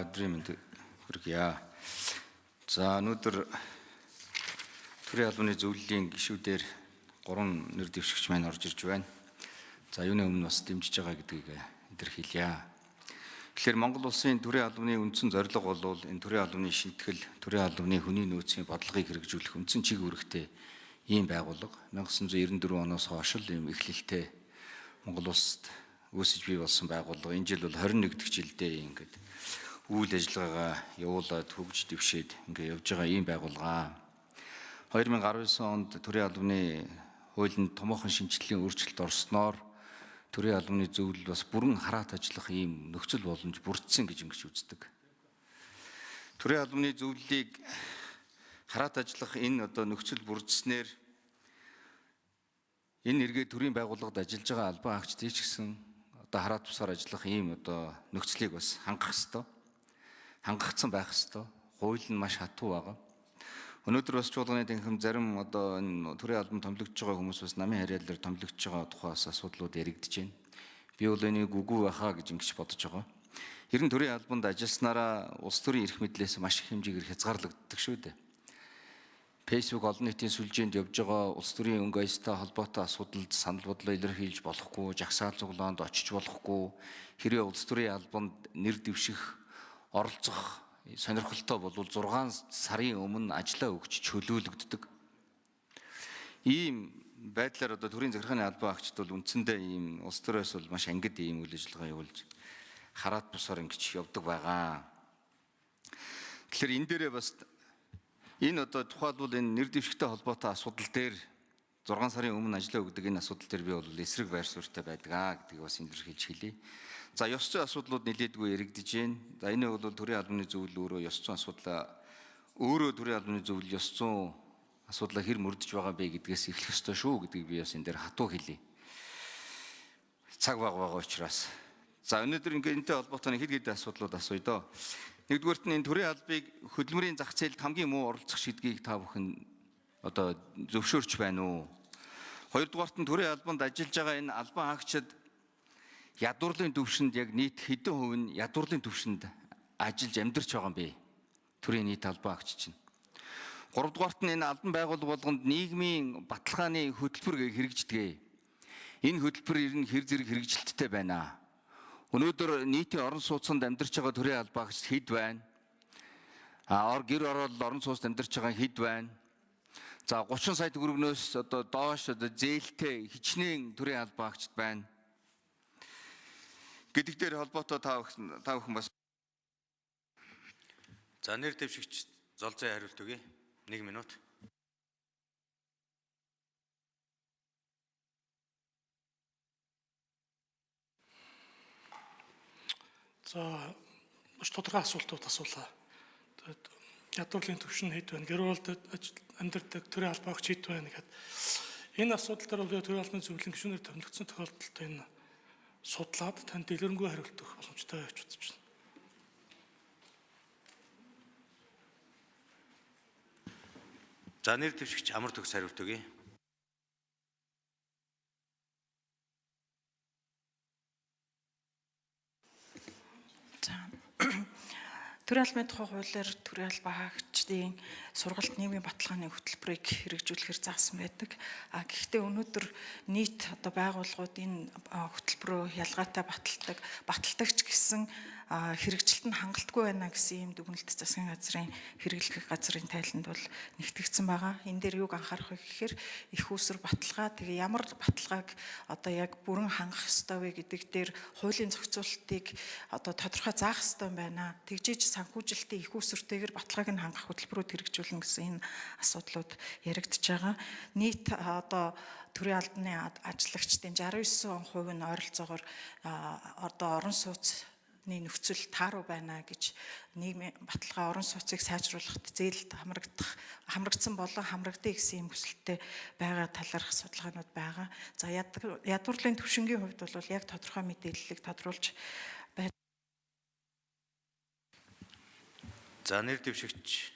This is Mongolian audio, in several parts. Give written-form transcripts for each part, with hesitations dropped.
За өдрийн мэнд хүргье. За өнөөдөр төрийн албаны зөвлөлийн гишүүдээр 3 нэр дэвшигч маань орж ирж байна. За юуны өмнө бас дэмжиж байгаа гэдгийг илэрхийлье. Тэгэхээр Монгол улсын төрийн албаны үндсэн зорилго бол энэ төрийн албаны шинтгэл, төрийн албаны хүний нөөцийн бодлогыг хэрэгжүүлэх үндсэн чиг үүрэгтэй ийм байгууллага 1994 оноос хойш л ийм эхлэлтэй Монгол улсад үүсэж бий болсон байгууллага. Энэ жил бол 21 дахь жилдээ ингээд үйл ажиллагаагаа явуулаад хөгж дэвшээд ингээд явж байгаа ийм байгууллага. 2019 онд төрийн албаны хуулинд томоохон шинжилгээний өөрчлөлт орсноор төрийн албаны зөвлөл бас бүрэн хараат ажиллах ийм нөхцөл боломж бүрдсэн гэж ингэж үздэг. Төрийн албаны зөвлөлийг хараат ажиллах энэ нөхцөл бүрдснээр энэ эргээ төрийн байгууллагад ажиллаж байгаа албан хаагчдын ч гэсэн хараат бусаар ажиллах ийм нөхцөлийг бас хангах ёстой. Хангагдсан байх ёстой. Хууль нь маш хатуу байгаа. Өнөөдөр бас чуулганы танхим зарим энэ төрийн албан томилогдож байгаа хүмүүс бас намын харьяалаар томилогдож байгаа тухайс асуудлууд яригдж байна. Би бол энийг үгүй байхаа гэж ингэж бодож байгаа. Ер нь төрийн албанд ажилласнараа улс төрийн эрх мэдлээс маш их хэмжээгээр хязгаарлагддаг шүү дээ. Facebook олон нийтийн сүлжээнд явж байгаа улс төрийн өнгө аястай холбоотой асуудалд санал бодлоо илэрхийлж болохгүй, жагсаал цуглаанд очиж болохгүй, хэрвээ улс төрийн албанд нэр дэвших, оролцох сонирхолтой бол 6 сарын өмнө ажлаа өгч чөлөөлөгддөг. Ийм байдлаар төрийн захиргааны албан хаагчид бол үндсэндээ ийм улс төрөөс бол маш ангид ийм үйл ажиллагаа явуулж хараат бусаар ингэж явдаг байгаа. Тэгэхээр энэ дээрээ бас энэ тухайлбал энэ нэр дэвшигтэй холбоотой асуудал дээр 6 сарын өмнө ажиллаа өгдөг энэ асуудал дээр би бол эсрэг байр суурьтай байдаг гэдгийг бас илэрхийлж хэлье. За ёс зүйн асуудлууд нэлээдгүй яригдж байна. За энэ бол төрийн албаны зөвлөл өөрөө ёс зүйн асуудлаа өөрөө төрийн албаны зөвлөл ёс зүйн асуудлаа хэр мөрдөж байгаа бэ гэдгээс эхлэх ёстой шүү гэдгийг би бас энэ дээр хатуу хэлье. Цаг байгаа учраас. За өнөөдөр ингээд энэтэй холбоотой хэд хэдэн асуудлууд асууя доо. Нэгдүгээрт нь энэ төрийн албыг хөдөлмөрийн зах зээлд хамгийн муу оролцох шийдгийг та бүхэн зөвшөөрч байна уу? Хоёрдугаарт нь төрийн албанд ажиллаж байгаа энэ албан хаагчид ядуурлын түвшинд яг нийт хэдэн хувь нь ядуурлын түвшинд ажиллаж амьдарч байгаа юм бэ? Төрийн нийт албан хаагч чинь. Гуравдугаарт нь энэ албан байгууллага болгонд нийгмийн баталгааны хөтөлбөр хэрэгждэг. Энэ хөтөлбөр ер нь хэр зэрэг хэрэгжилттэй байна. Өнөөдөр нийтийн орон сууцнд амьдарч байгаа төрийн албан хаагч хэд байна? Гэр орол орон сууцнд амьдарч байгаа хэд байна? За 30 сая төгрөгнөөс доош зээлтэй хичнээн төрийн албан хаагчд байна. Гэдэг дээр холбоотой та бүхэн бас за нэр дэвшигч Золзой хариулт өгье. 1 минут. За маш тодорхой асуултууд асуулаа. Ядуурлын түвшин хэд байна? Гэр оролд амьдардаг төрийн албан хаагч хэд байна гэхэд энэ асуудал дээр төрийн албаны зөвлөлийн гишүүнээр томилогдсон тохиолдолд энэ судлаад танд дэлгэрэнгүй хариулт өгөх боломжтой гэж үзэж байна. За нэр дэвшигч амар төгс хариулт өгье. Төрийн албаны тухай хуулиар төрийн албан хаагчдын сургалт нийгмийн баталгааны хөтөлбөрийг хэрэгжүүлэхээр заасан байдаг. Гэхдээ өнөөдөр нийт байгууллагууд энэ хөтөлбөрөө ялгаатай баталдагч гэсэн хэрэгжилт нь хангалтгүй байна гэсэн ийм дүгнэлт засгийн газрын хэрэглэх газрын тайланд бол нэгтгэгдсэн байгаа. Энэ дээр юуг анхаарах вэ гэхээр их үүсвэр баталгаа тэгээ ямар баталгааг яг бүрэн хангах ёстой вэ гэдэг дээр хуулийн зохицуултыг тодорхой заах ёстой байна. Тэгжиж санхүүжилтийн их үүсвэртэйгээр баталгааг нь хангах хөтөлбөрүүд хэрэгжүүлнэ гэсэн энэ асуудлууд яригдж байгаа. Нийт төрийн албаны ажиллагчдын 69% нь ойролцоогоор орон сууцны нөхцөл тааруу байна гэж нийгмийн баталгаа орон сууцыг сайжруулахад зээлд хамрагдсан болон хамрагдъя гэсэн юм хүсэлттэй байгаа талаарх судалгаанууд байгаа. За ядуурлын түвшингийн хувьд бол яг тодорхой мэдээллийг тодруулж байна. За нэр дэвшигч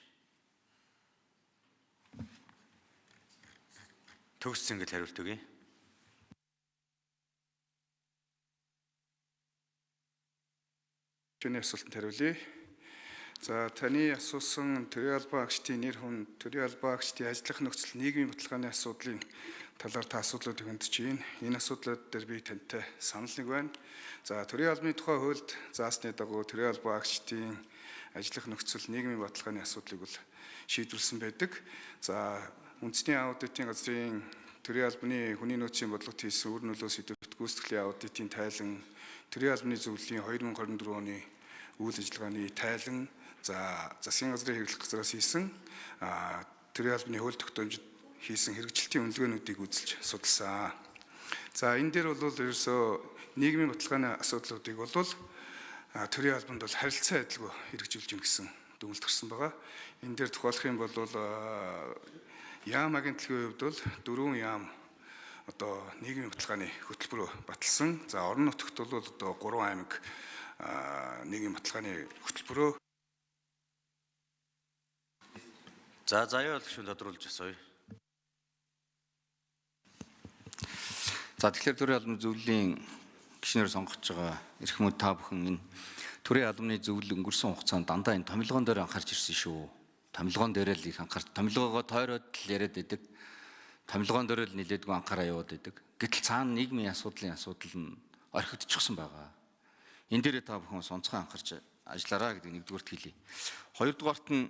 Төгс Цэнгэл хариулт өгье. Чиний асуултанд хариулъя. За таны асуусан төрийн албан агчдын нэр хүн, төрийн албан агчдын ажиллах нөхцөл, нийгмийн баталгааны асуудлын талаар та асуудлууд хөндөж байна. Энэ асуудлууд дээр би тантай санал нэг байна. За төрийн албаны тухай хуульд заасны дагуу төрийн албан агчдын ажиллах нөхцөл, нийгмийн баталгааны асуудлыг бол шийдвэрлсэн байдаг. За үндэсний аудитын газрын төрийн албаны хүний нөөцийн бодлогот хийсэн үр нөлөөс идэвхтэй гүйцэтгэлийн аудитын тайлан, төрийн албаны зөвлөлийн 2024 оны үйл ажиллагааны тайлан, за засгийн газрын хэрэглэх газраас хийсэн төрийн албаны хууль тогтоомжид хийсэн хэрэгжилтийн үнэлгээнүүдийг үзэлж судалсан. За энэ дээр бол ерөөсөө нийгмийн баталгааны асуудлуудыг бол төрийн албанд бол харилцан адилгүй хэрэгжүүлж гин гэсэн дүгнэлт гарсан байгаа. Энэ дээр тохиолох юм бол яам агентлагийн хувьд бол 4 яам нийгмийн баталгааны хөтөлбөрөөр баталсан. За орон нутагт бол 3 аймаг нийгмийн баталгааны хөтөлбөрөөр. За заяа болгошин тодруулж асууя. За тэгэхээр төрийн албаны зөвлөлийн гишүүнээр сонгогч байгаа эрх мөн та бүхэн энэ төрийн албаны зөвлөл өнгөрсөн хугацаанд дандаа энэ томилгоон дээр анхаарч ирсэн шүү. Томилгоон дээр л их анхаарч, томилгоогоо тойроод л яриад байдаг. Томилгоон дээр л нилээдгүй анхаараа яваад байдаг. Гэтэл цаана нийгмийн асуудал нь орхигдчихсан байгаа. Энэ дээрээ та бүхэн онцгой анхаарч ажиллаараа гэдэг нэгдүгээрт хэлье. Хоёрдугаарт нь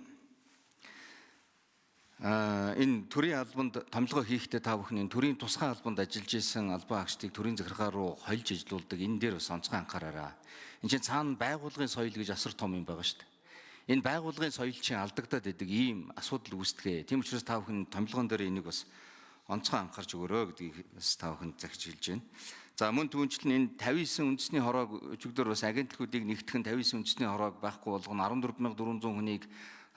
энэ төрийн албанд томилгоо хийхдээ та бүхэн энэ төрийн тусгай албанд ажиллаж исэн албан агчдыг төрийн захиргаа руу хольж ажилуулдаг. Энэ дээр бас онцгой анхаараарай. Энд чинь цаана байгууллагын соёл гэж асар том юм байгаа шүү дээ. Энэ байгууллагын соёл чинь алдагдаад байдаг ийм асуудал үүсдэг. Тийм учраас та бүхэн томилгоон дээр энийг бас онцгой анхаарч өгөөрэй гэдгийг бас та бүхэнд захиж хэлж байна. За мөн түүнчлэн энэ 59 үндэсний хороог өчигдөр бас агентлагуудыг нэгтгэн 59 үндэсний хороог байхгүй болгоно 14400 хүнийг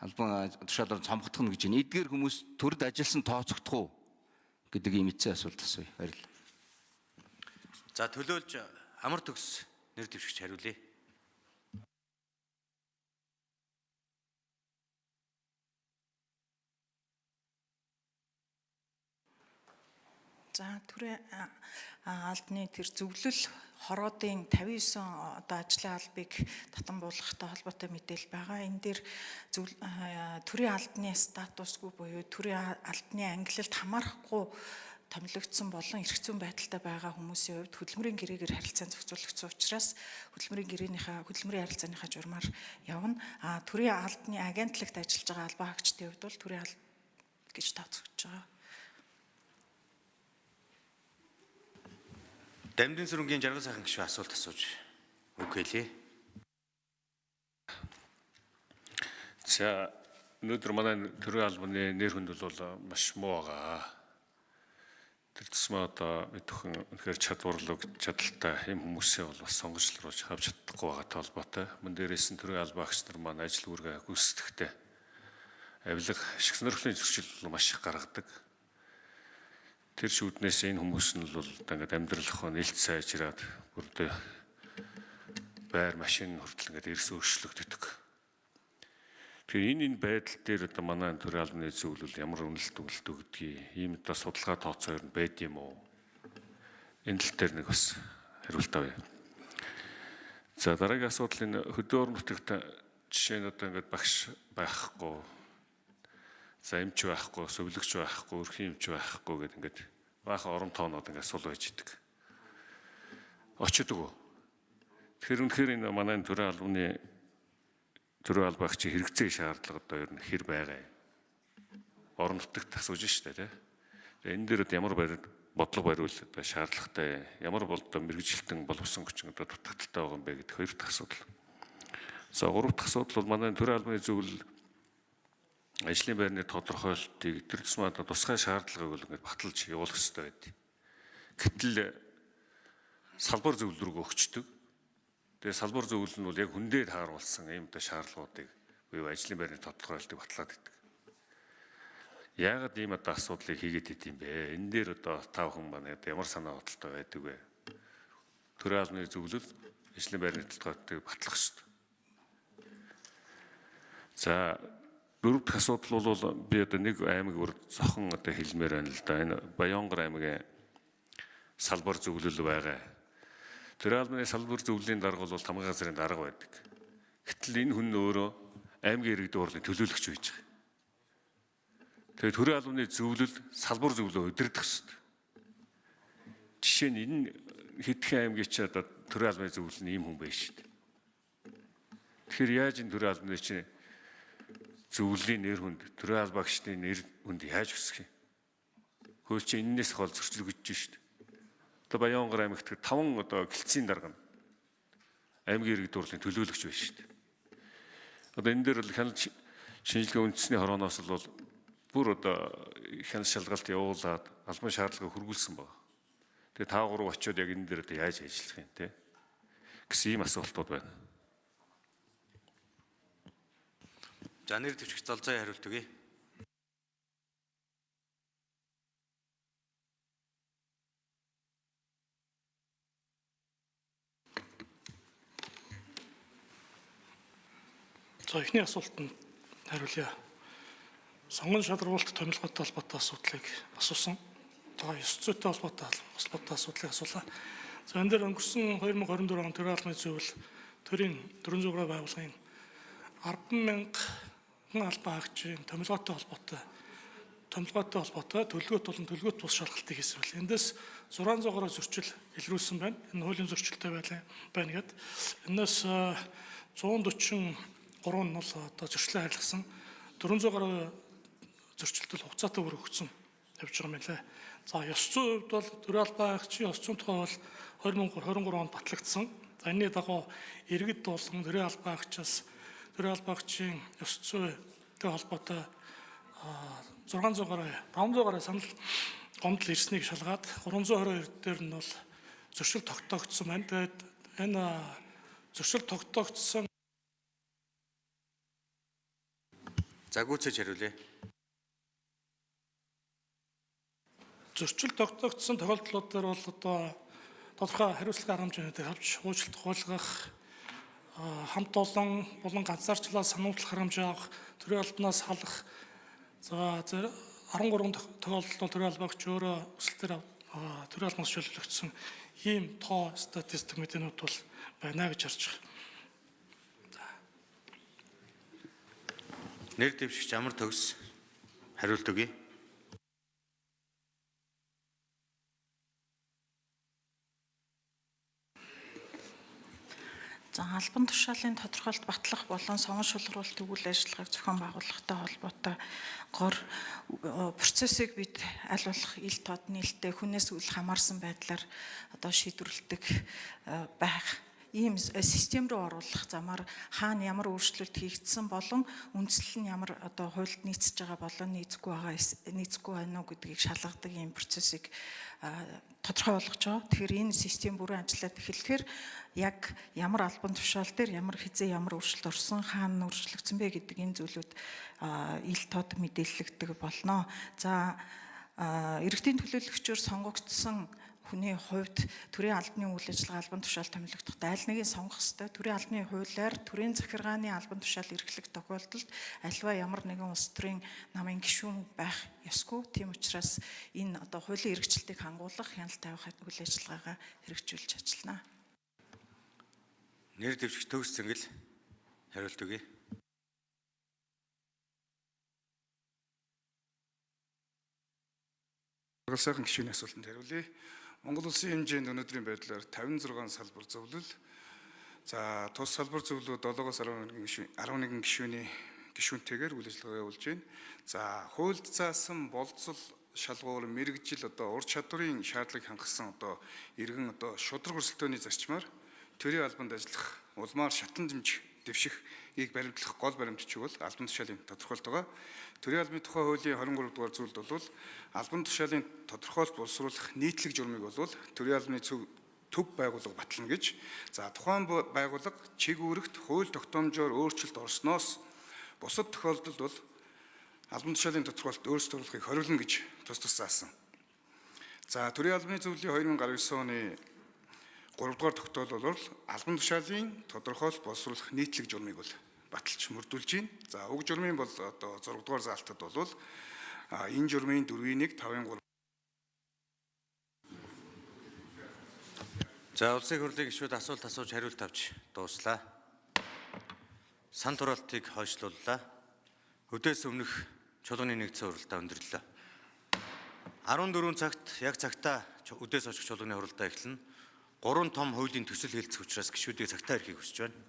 албан тушаалаар цомгдох нь гэж байна. Эдгээр хүмүүс төрд ажилласан тооцогдох уу гэдэг ийм эцсийн асуулт асууя. Баярлалаа. За төлөөлж амар төгс нэр дэвшигч хариулъя. За төрийн албаны тэр зөвлөл хороодын 59 одоо ажлын албыг татан буулгахтай холбоотой мэдээлэл байгаа. Энэ дээр төрийн албаны статусгүй буюу төрийн албаны ангилалд хамаарахгүй томилогдсон болон эрх зүйн байдалтай байгаа хүмүүсийн хувьд хөдөлмөрийн гэрээгээр харилцаан зохицуулагдсан учраас хөдөлмөрийн харилцааныхаа журмаар явна. Төрийн албаны агентлагт ажиллаж байгаа албан хаагчдын хувьд бол төрийн алба гэж тооцогдож байгаа. Дамдын сүрэнгийн жаргал сайхан гишүүн асуулт асууж үг хэлье. За өнөөдөр манай төрийн албаны нэр хүнд бол маш муу байгаа. Тэр тусмаа одоо мэдхэн үнэхээр чадaltaй юм хүмүүсээ бол бас сонгогчлруулж авч чадахгүй байгаатай холбоотой. Мөн дээрээс нь төрийн албан агч нар маань ажил үүргээ гүйцэтгэхдээ авилга ашиг сонирхлын зөрчил маш их гаргадаг. Тэр шүүднээс энэ хүмүүс нь бол ингээд амьдралынхаа нэлт сайжраад бүрдээ байр машин хүртэл ингээд эрс өөрчлөгддөг. Тэгэхээр энэ байдал дээр одоо манай төрийн албаны зөвлөл ямар үнэлт өгдгийг ийм одоо судалгаа тооцоо ер нь байд юм уу? Энэ тал дээр нэг бас хариулт авъя. За дараагийн асуудал энэ хөдөө орон нутагт жишээ нь одоо ингээд багш байхгүй, за эмч байхгүй, сувилагч байхгүй, өрхийн эмч байхгүй гэдэг ингээд баахан орон тоонод ингээд сул байж идэг. Очдөг үү? Тэгэхээр үнэхээр энэ манай төрийн албан агчийн хэрэгцээ шаардлага одоо ер нь хэр байгаа юм. Орон нутагт асууж штэ тий. Энэ дээр ямар бодлого бариул одоо шаардлагатай, ямар одоо мэрэгжилтэн боловсон хүчин одоо дутагдaltaй байгаа юм бэ гэдэг хоёр дахь асуудал. За гурав дахь асуудал бол манай төрийн албаны зөвлөл ажлын байрны тодорхойлолтыг тэр тусмаа тусгай шаардлагыг бол ингээд баталж явуулах хэрэгтэй байдаг. Гэтэл салбар зөвлөл рүү өгчдөг. Тэгээ салбар зөвлөл нь бол яг хүндээ тааруулсан ийм одоо шаардлагуудыг буюу ажлын байрны тодорхойлолтыг батлаад идэг. Яагаад ийм одоо асуудлыг хийгээд идэм бэ? Энэ дээр одоо та бүхэн маань ямар санаа бодолтой байдаг вэ? Төрийн албаны зөвлөл ажлын байрны тодорхойлолтыг батлах хэрэгтэй. За дөрөв дэх асуудал бол би одоо нэг аймаг бүр зохон одоо хэлмээр байна л да. Энэ Баянгар аймгийн салбар зөвлөл байгаа. Төрийн албаны салбар зөвлөлийн дарга бол тамга газрын дарга байдаг. Гэтэл энэ хүн өөрөө аймгийн иргэдийн хурлын төлөөлөгч байж байгаа. Тэгээд төрийн албаны зөвлөл, салбар зөвлөө удирдах хэрэгтэй. Жишээ нь энэ хэдхэн аймгийн ч одоо төрийн албаны зөвлөл нь ийм хүн байж шүү дээ. Тэгэхээр яаж энэ төрийн албаны чинь зөвлөлийн нэр хүнд, төрийн албаагчдын нэр хүнд яаж өсөх юм? Хууль чинь энэс хол зөрчилөгдөж шүү дээ. Одоо Баянгар аймагт 5 одоо гэлцийн дарга аймгийн иргэдийн хурлын төлөөлөгч байна шүү дээ. Одоо энэ дээр бол хяналт шинжилгээ үндэсний хорооноос бол бүр одоо хяналт шалгалт явуулаад албан шаардлагыг хөргүүлсэн байна. Тэгээ 5-3 очиод яг энэ дээр одоо яаж ажиллах юм те гэсэн ийм асуултууд байна. За нэр дэвшигч Залзаа хариулт өгье. За эхний асуултанд хариулъя. Сонгон шалруулалт томилгоотой холбоотой асуудлыг асуусан. За 9 зүйтэй холбоотой асуудлыг асуулаа. За энэ дээр өнгөрсөн 2024 он төрийн албаны зөвлөл төрийн 400 гаруй байгууллагын 10,000 албан хаагчийн томилгоотой холбоотой төлөвлөгөөт болон төлөвлөгөөт бус шалгалтыг хийсэн байна. Эндээс 600 гаруй зөрчил илрүүлсэн байна. Энэ хуулийн зөрчилтэй байна гэдэг. Энээс 143 нь бол одоо зөрчлөө харилцсан 400 гаруй зөрчилтөл хугацаатай өргөгдсөн явж байгаа юм лээ. За ёс зүйн хувьд бол төрийн албан хаагчийн ёс зүйн тухай бол 2023 онд батлагдсан. За энэний дагуу иргэд болон төрийн албан хаагчаас төрийн албан хаагчийн ёс зүйтэй холбоотой 600 гаруй 500 гаруй санал гомдол ирснийг шалгаад 322 дээр нь бол зөрчил тогтоогдсон байна. Тэгээд энэ зөрчил тогтоогдсон За гүйцэж хариулъя. зөрчил тогтоогдсон тохиолдлууд дээр бол одоо тодорхой хариуцлага харамжуудыг авч уучлалт хуулгах, хамт олон болон ганцаарчлаа сануулах харамж авах, төрийн албанаас халах. За 13 тохиолдолд бол төрийн албаагч өөрөө өсөлтөөр төрийн албанаас чөлөөлөгдсөн ийм тоо статистик мэдээнүүд бол байна гэж харж байна. Нэр дэвшигч Амар Төгс хариулт өгье. За албан тушаалын тодорхойлт батлах болон сонгон шалруулалт үйл ажиллагааг зохион байгуулахтай холбоотой гор процессыг бид аль болох ил тод нээлттэй хүнээс үл хамаарсан байдлаар одоо шийдвэрлэдэг байх. Ийм систем рүү оруулах замаар хаана ямар өөрчлөлт хийгдсэн болон үндслэл нь ямар одоо хуульд нийцэж байгаа болон нийцэхгүй байна уу гэдгийг шалгадаг ийм процессыг тодорхой болгож байгаа. Тэгэхээр энэ систем бүрэн ажиллаад эхлэхээр яг ямар албан тушаал дээр ямар хизээ ямар өөрчлөлт орсон, хаана өөрчлөгдсөн бэ гэдэг энэ зүйлүүд ил тод мэдээлэгдэх болно. За иргэдийн төлөөлөгчөөр сонгогдсон хүний хувьд төрийн албаны үйл ажиллагаа албан тушаал томилогдохдоо аль нэгийг сонгох ёстой. Төрийн албаны хуулиар төрийн захиргааны албан тушаал эрхлэх тохиолдолд альва ямар нэгэн улс төрийн намын гишүүн байх ёсгүй. Тийм учраас энэ одоо хуулийн хэрэгжилтийг хангуулах, хяналт тавих үйл ажиллагаагаа хэрэгжүүлж ажиллана. Нэр дэвшигч Төгс Цэнгэл хариулт өгье. Сайхан гишүүний асуултанд хариулъя. Монгол улсын хэмжээнд өнөөдрийн байдлаар 56 салбар зөвлөл, за тус салбар зөвлөлүүд 7-11 гишүүнтэйгээр үйл ажиллагаа явуулж байна. За хуульд заасан болцол шалгуур мэрэгжил одоо ур чадварын шаардлагыг хангасан одоо иргэн одоо шудраг өрсөлдөөний зарчмаар төрийн албанд ажиллах улмаар шатан дэмжих дэвшихийг баримтлах гол баримтчиг бол албан тушаалын тодорхойлт байгаа. Төрийн албаны тухай хуулийн 23 дугаар зүйлд бол албан тушаалын тодорхойлт боловсруулах нийтлэг журмыг бол төрийн албаны төв байгууллага батлана гэж. За тухайн байгууллага чиг үүрэгт хууль тогтоомжоор өөрчлөлт орсноос бусад тохиолдолд бол албан тушаалын тодорхойлт өөрчлөлт оруулахыг хориглоно гэж тус заасан. За төрийн албаны зөвлөлийн 2019 оны 3 дугаар тогтоолол бол албан тушаалын тодорхойлт боловсруулах нийтлэг журмыг бол баталж мөрдүүлж байна. За уг журмын бол одоо 6 дугаар заалтад бол энэ журмын 4-1 5-3. За улсын хурлын гишүүд асуулт асууж хариулт авч дууслаа. сан тураалтыг хойшлууллаа. Өдөөс өмнөх чуулганы нэгдсэн хуралдаа өндөрлөө. 14 цагт яг цагтаа өдөөс хойш чуулганы хуралдаа эхэлнэ. 3 том хуулийн төсөл хэлцэх учраас гишүүдийг цагтаа ирэхийг хүсэж байна.